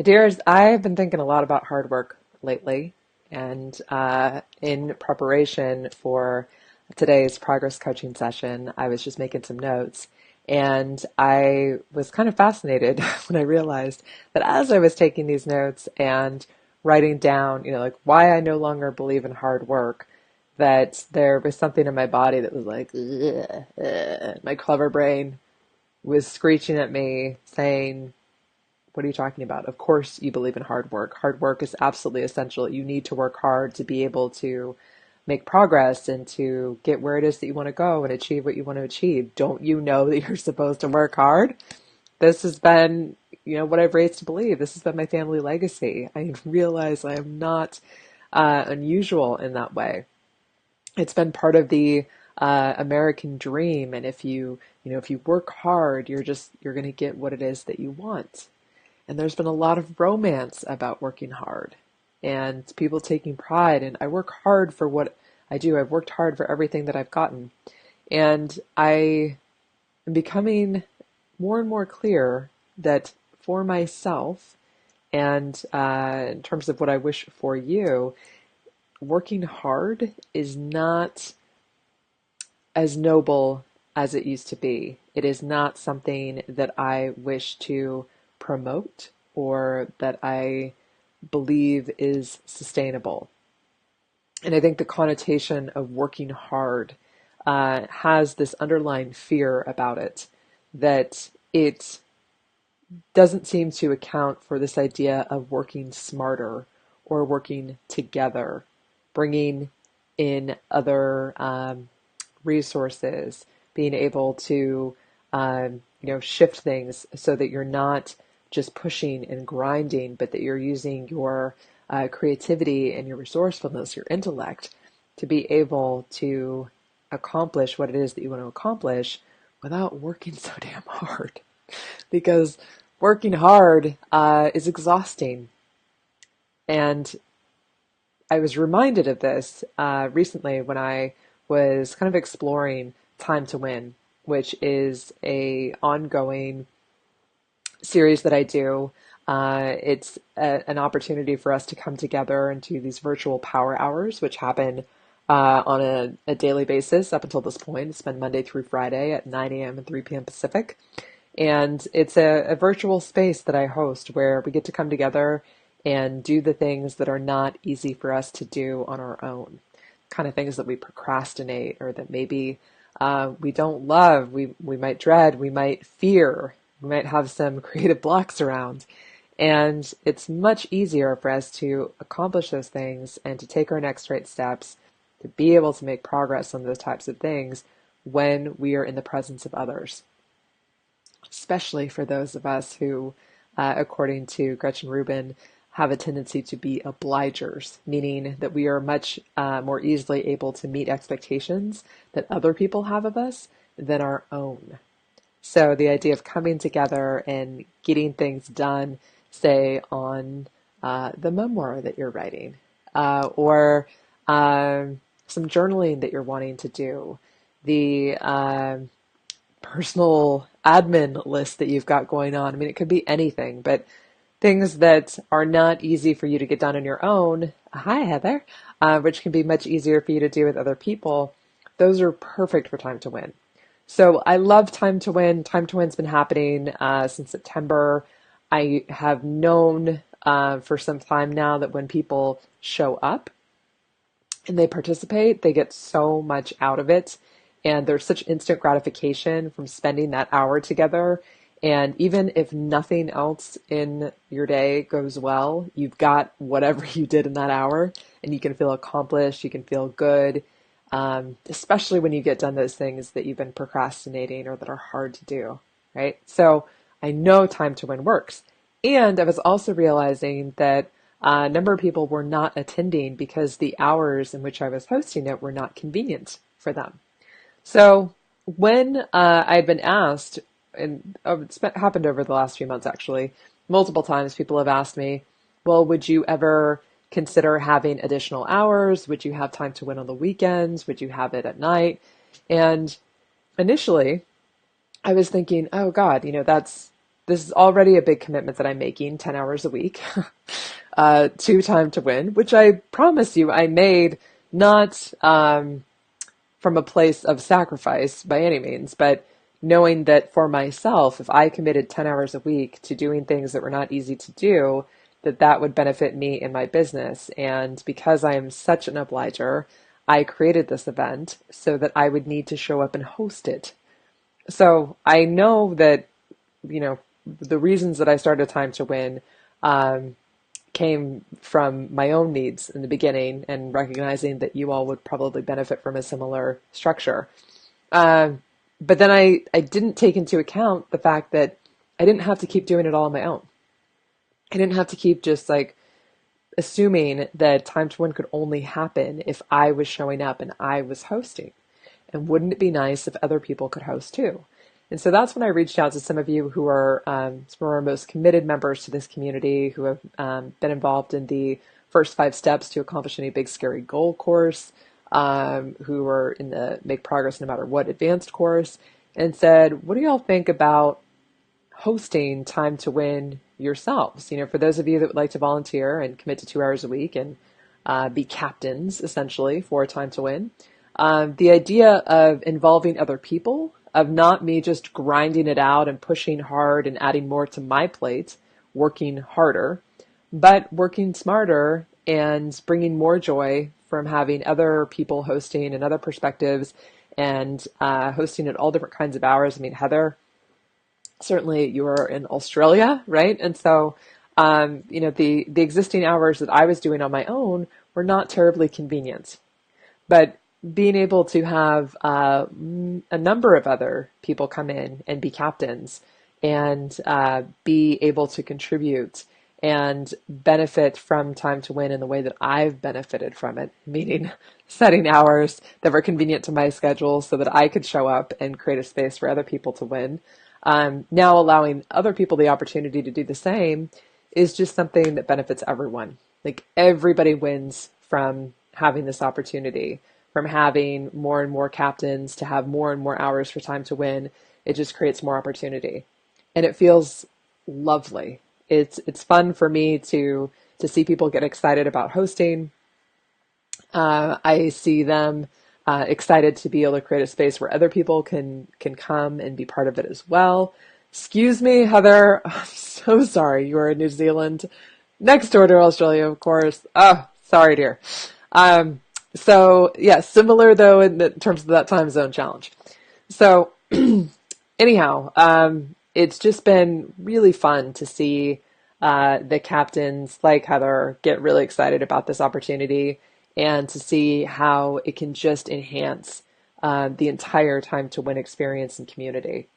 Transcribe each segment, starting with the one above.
Dears, I've been thinking a lot about hard work lately, and in preparation for today's progress coaching session, I was just making some notes, and I was kind of fascinated when I realized that as I was taking these notes and writing down, like why I no longer believe in hard work, that there was something in my body that was like, "Ugh, ugh." My clever brain was screeching at me, saying, what are you talking about? Of course you believe in hard work. Hard work is absolutely essential. You need to work hard to be able to make progress and to get where it is that you want to go and achieve what you want to achieve. Don't you know that you're supposed to work hard? This has been, what I've raised to believe. This has been my family legacy. I realize I am not unusual in that way. It's been part of the American dream. And if you work hard, you're going to get what it is that you want. And there's been a lot of romance about working hard and people taking pride. And I work hard for what I do. I've worked hard for everything that I've gotten. And I am becoming more and more clear that for myself and in terms of what I wish for you, working hard is not as noble as it used to be. It is not something that I wish to promote or that I believe is sustainable. And I think the connotation of working hard has this underlying fear about it that it doesn't seem to account for this idea of working smarter or working together, bringing in other resources, being able to shift things so that you're not just pushing and grinding, but that you're using your creativity and your resourcefulness, your intellect, to be able to accomplish what it is that you want to accomplish without working so damn hard. Because working hard is exhausting. And I was reminded of this recently when I was kind of exploring Time to Win, which is a ongoing series that I do. It's an opportunity for us to come together into these virtual power hours, which happen on a daily basis up until this point. It's been Monday through Friday at 9 a.m. and 3 p.m. Pacific. And it's a virtual space that I host where we get to come together and do the things that are not easy for us to do on our own. Kind of things that we procrastinate or that maybe we don't love, we might dread, we might fear, we might have some creative blocks around. And it's much easier for us to accomplish those things and to take our next right steps, to be able to make progress on those types of things when we are in the presence of others, especially for those of us who, according to Gretchen Rubin, have a tendency to be obligers, meaning that we are much more easily able to meet expectations that other people have of us than our own. So the idea of coming together and getting things done, say on the memoir that you're writing, or some journaling that you're wanting to do, the personal admin list that you've got going on. I mean, it could be anything, but things that are not easy for you to get done on your own. Hi, Heather, which can be much easier for you to do with other people. Those are perfect for Time to Win. So I love Time to Win. Time to Win's been happening since September. I have known for some time now that when people show up and they participate, they get so much out of it. And there's such instant gratification from spending that hour together. And even if nothing else in your day goes well, you've got whatever you did in that hour and you can feel accomplished, you can feel good, especially when you get done those things that you've been procrastinating or that are hard to do, right? So I know Time to Win works. And I was also realizing that a number of people were not attending because the hours in which I was hosting it were not convenient for them. So when I had been asked, and it's happened over the last few months actually, multiple times people have asked me, well, would you ever consider having additional hours? Would you have Time to Win on the weekends? Would you have it at night? And initially I was thinking, oh God, this is already a big commitment that I'm making, 10 hours a week, to Time to Win, which I promise you I made not from a place of sacrifice by any means, but knowing that for myself, if I committed 10 hours a week to doing things that were not easy to do, that that would benefit me in my business. And because I am such an obliger, I created this event so that I would need to show up and host it. So I know that, you know, the reasons that I started Time to Win um, came from my own needs in the beginning and recognizing that you all would probably benefit from a similar structure. Um, but then I didn't take into account the fact that I didn't have to keep doing it all on my own. I didn't have to keep just like assuming that Time to Win could only happen if I was showing up and I was hosting. And wouldn't it be nice if other people could host too? And so that's when I reached out to some of you who are some of our most committed members to this community, who have been involved in the first 5 steps to accomplish any big scary goal course, who are in the Make Progress No Matter What advanced course, and said, what do y'all think about hosting Time to Win yourselves? You know, for those of you that would like to volunteer and commit to 2 hours a week and be captains essentially for Time to Win. The idea of involving other people, of not me just grinding it out and pushing hard and adding more to my plate, working harder, but working smarter and bringing more joy from having other people hosting and other perspectives and hosting at all different kinds of hours. I mean, Heather, certainly you're in Australia, right? And so, you know, the existing hours that I was doing on my own were not terribly convenient. But being able to have a number of other people come in and be captains and be able to contribute and benefit from Time to Win in the way that I've benefited from it, meaning setting hours that were convenient to my schedule so that I could show up and create a space for other people to win. Now allowing other people the opportunity to do the same is just something that benefits everyone. Like everybody wins from having this opportunity, from having more and more captains to have more and more hours for Time to Win. It just creates more opportunity. And it feels lovely. It's fun for me to see people get excited about hosting. I see them excited to be able to create a space where other people can come and be part of it as well. Excuse me, Heather. I'm so sorry. You are in New Zealand, next door to Australia, of course. Oh, sorry, dear. So yeah, similar though in terms of that time zone challenge. So anyhow, it's just been really fun to see the captains like Heather get really excited about this opportunity and to see how it can just enhance the entire Time to Win experience and community.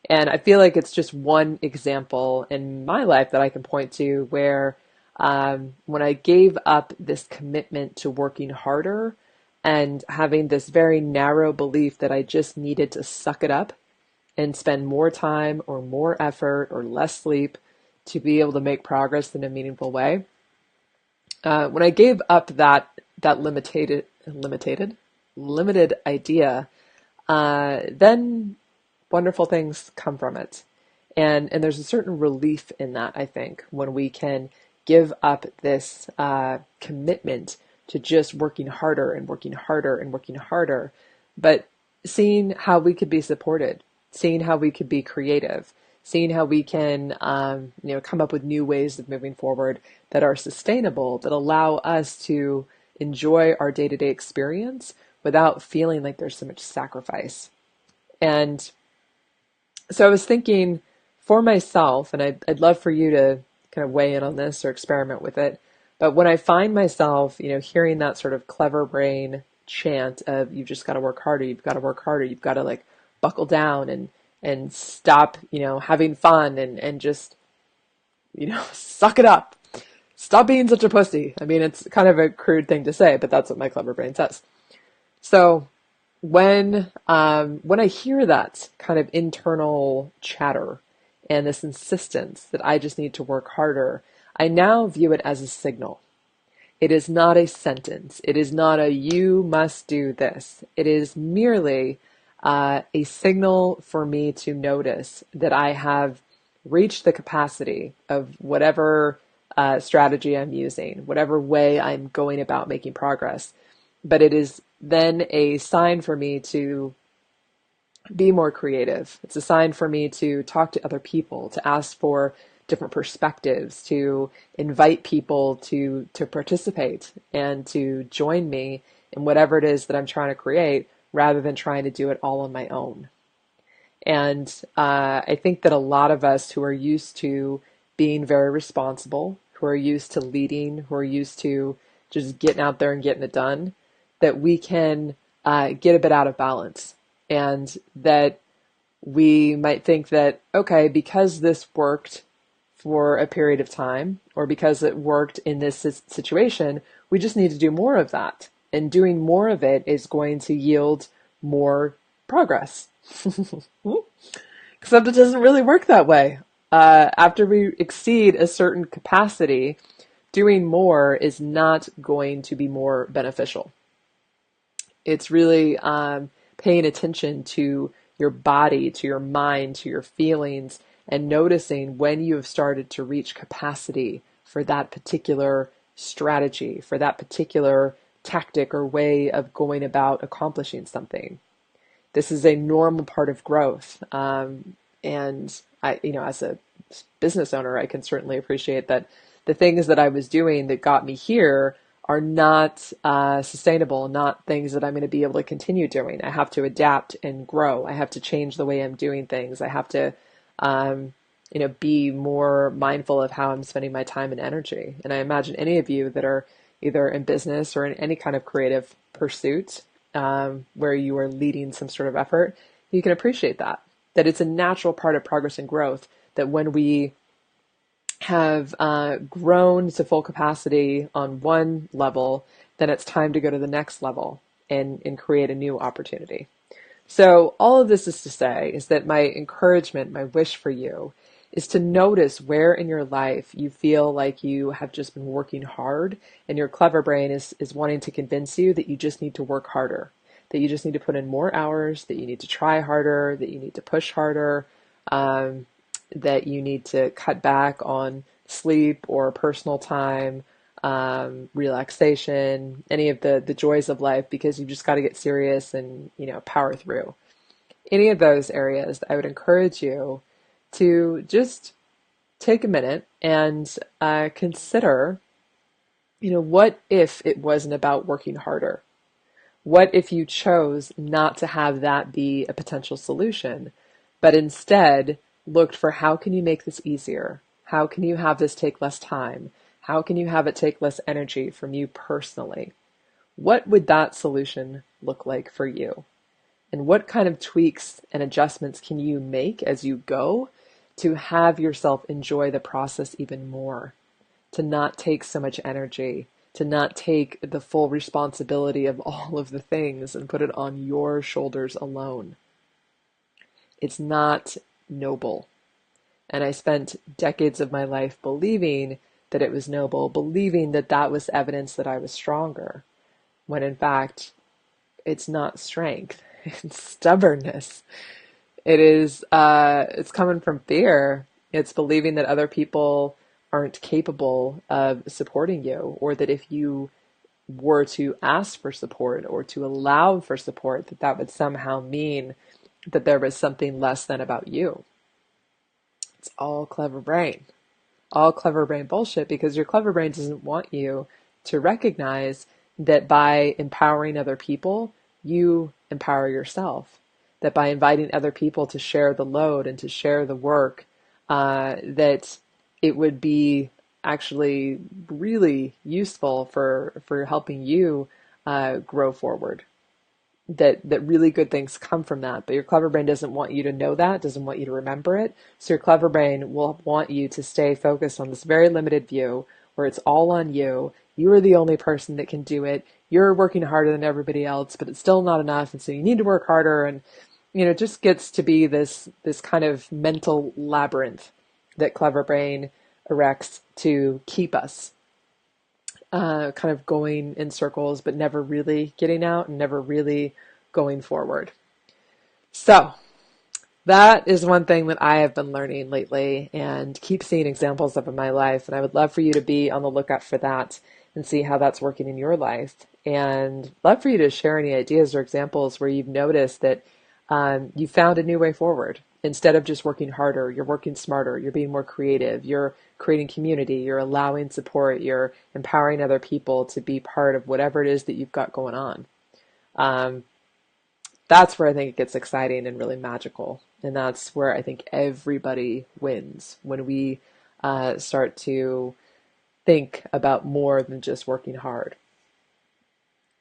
And I feel like it's just one example in my life that I can point to where when I gave up this commitment to working harder and having this very narrow belief that I just needed to suck it up and spend more time or more effort or less sleep to be able to make progress in a meaningful way. When I gave up that limited idea, then wonderful things come from it. And there's a certain relief in that, I think, when we can give up this commitment to just working harder and working harder and working harder, but seeing how we could be supported, seeing how we could be creative, seeing how we can come up with new ways of moving forward that are sustainable, that allow us to enjoy our day-to-day experience without feeling like there's so much sacrifice. And so I was thinking for myself, and I'd love for you to kind of weigh in on this or experiment with it. But when I find myself, hearing that sort of clever brain chant of you've just got to work harder, you've got to work harder, you've got to like buckle down and stop, having fun and just, suck it up. Stop being such a pussy. I mean, it's kind of a crude thing to say, but that's what my clever brain says. So when I hear that kind of internal chatter and this insistence that I just need to work harder, I now view it as a signal. It is not a sentence. It is not a you must do this. It is merely a signal for me to notice that I have reach the capacity of whatever strategy I'm using, whatever way I'm going about making progress. But it is then a sign for me to be more creative. It's a sign for me to talk to other people, to ask for different perspectives, to invite people to participate and to join me in whatever it is that I'm trying to create, rather than trying to do it all on my own. And I think that a lot of us who are used to being very responsible, who are used to leading, who are used to just getting out there and getting it done, that we can get a bit out of balance. And that we might think that, okay, because this worked for a period of time, or because it worked in this situation, we just need to do more of that. And doing more of it is going to yield more progress. Except it doesn't really work that way. After we exceed a certain capacity, doing more is not going to be more beneficial. It's really paying attention to your body, to your mind, to your feelings, and noticing when you have started to reach capacity for that particular strategy, for that particular tactic or way of going about accomplishing something. This is a normal part of growth. And I, as a business owner, I can certainly appreciate that the things that I was doing that got me here are not sustainable, not things that I'm going to be able to continue doing. I have to adapt and grow. I have to change the way I'm doing things. I have to, be more mindful of how I'm spending my time and energy. And I imagine any of you that are either in business or in any kind of creative pursuit, where you are leading some sort of effort, you can appreciate that it's a natural part of progress and growth, that when we have grown to full capacity on one level, then it's time to go to the next level and create a new opportunity. So all of this is to say is that my encouragement, my wish for you is to notice where in your life you feel like you have just been working hard, and your clever brain is wanting to convince you that you just need to work harder, that you just need to put in more hours, that you need to try harder, that you need to push harder, that you need to cut back on sleep or personal time, relaxation, any of the joys of life, because you've just got to get serious and, power through. Any of those areas, I would encourage you to just take a minute and consider, what if it wasn't about working harder? What if you chose not to have that be a potential solution, but instead looked for, how can you make this easier? How can you have this take less time? How can you have it take less energy from you personally? What would that solution look like for you? And what kind of tweaks and adjustments can you make as you go to have yourself enjoy the process even more? To not take so much energy, to not take the full responsibility of all of the things and put it on your shoulders alone. It's not noble. And I spent decades of my life believing that it was noble, believing that that was evidence that I was stronger, when in fact, it's not strength, it's stubbornness. It's coming from fear. It's believing that other people aren't capable of supporting you, or that if you were to ask for support or to allow for support, that would somehow mean that there was something less than about you. It's all clever brain bullshit, because your clever brain doesn't want you to recognize that by empowering other people, you empower yourself. That by inviting other people to share the load and to share the work, that it would be actually really useful for helping you grow forward. That really good things come from that. But your clever brain doesn't want you to know that, doesn't want you to remember it. So your clever brain will want you to stay focused on this very limited view where it's all on you. You are the only person that can do it. You're working harder than everybody else, but it's still not enough. And so you need to work harder. And, it just gets to be this kind of mental labyrinth that clever brain erects to keep us kind of going in circles, but never really getting out and never really going forward. So That is one thing that I have been learning lately and keep seeing examples of in my life. And I would love for you to be on the lookout for that and see how that's working in your life. And love for you to share any ideas or examples where you've noticed that you found a new way forward. Instead of just working harder, you're working smarter, you're being more creative, you're creating community, you're allowing support, you're empowering other people to be part of whatever it is that you've got going on. Um, that's where I think it gets exciting and really magical. And that's where I think everybody wins when we start to think about more than just working hard.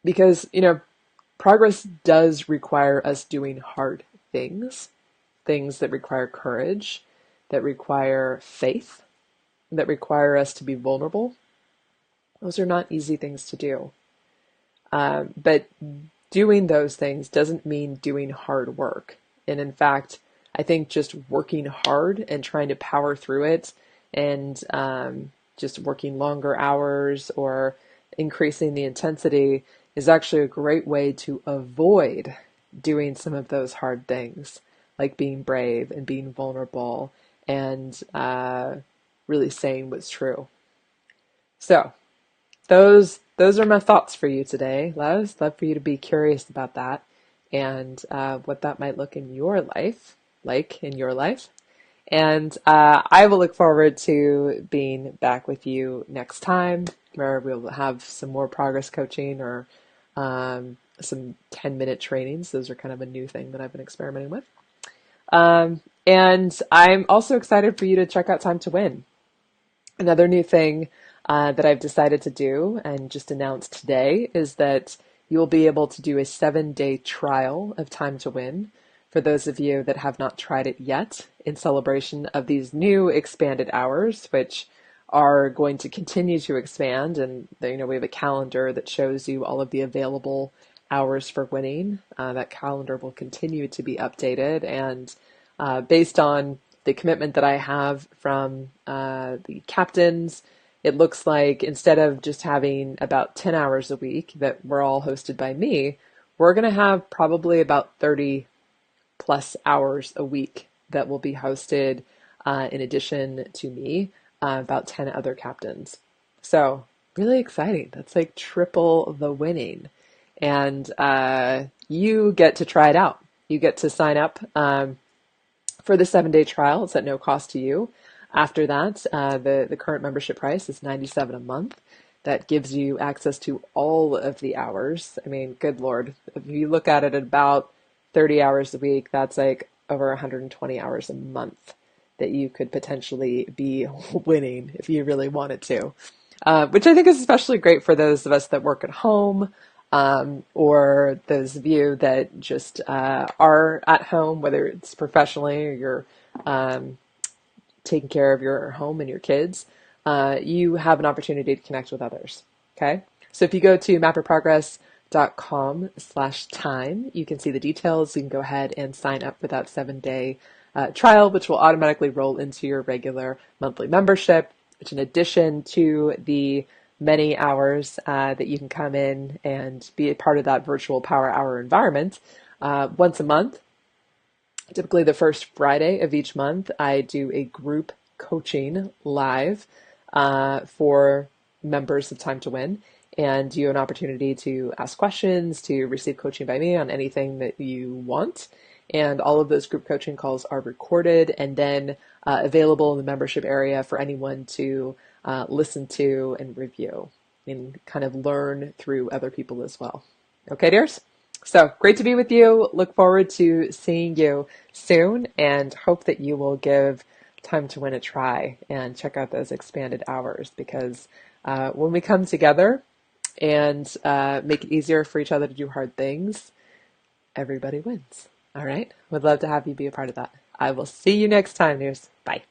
Because, progress does require us doing hard things, things that require courage, that require faith, that require us to be vulnerable. Those are not easy things to do. But doing those things doesn't mean doing hard work. And in fact, I think just working hard and trying to power through it and just working longer hours or increasing the intensity is actually a great way to avoid doing some of those hard things, like being brave and being vulnerable and really saying what's true. So, those are my thoughts for you today, loves. Love for you to be curious about that and what that might look in your life, like in your life. And I will look forward to being back with you next time, where we'll have some more progress coaching or some 10-minute trainings. Those are kind of a new thing that I've been experimenting with. And I'm also excited for you to check out Time to Win. Another new thing that I've decided to do and just announced today is that you'll be able to do a 7-day trial of Time to Win for those of you that have not tried it yet in celebration of these new expanded hours, which are going to continue to expand. And we have a calendar that shows you all of the available hours for winning. That calendar will continue to be updated, and based on the commitment that I have from the captains, it looks like instead of just having about 10 hours a week that were all hosted by me, we're going to have probably about 30 plus hours a week that will be hosted in addition to me, about 10 other captains. So really exciting. That's like triple the winning. And you get to try it out. You get to sign up for the 7-day trial. It's at no cost to you. After that, the current membership price is $97 a month. That gives you access to all of the hours. I mean, good Lord, if you look at it at about 30 hours a week, that's like over 120 hours a month that you could potentially be winning if you really wanted to, which I think is especially great for those of us that work at home, or those of you that just are at home, whether it's professionally or you're taking care of your home and your kids. You have an opportunity to connect with others. Okay. So if you go to mapperprogress.com/time, you can see the details. You can go ahead and sign up for that 7-day trial, which will automatically roll into your regular monthly membership, which in addition to the many hours that you can come in and be a part of that virtual Power Hour environment once a month. Typically the first Friday of each month, I do a group coaching live for members of Time to Win. And you have an opportunity to ask questions, to receive coaching by me on anything that you want. And all of those group coaching calls are recorded and then available in the membership area for anyone to listen to and review and kind of learn through other people as well. Okay, dears? So great to be with you. Look forward to seeing you soon and hope that you will give Time to Win a try and check out those expanded hours, because when we come together and make it easier for each other to do hard things, everybody wins. All right. Would love to have you be a part of that. I will see you next time, dears. Bye.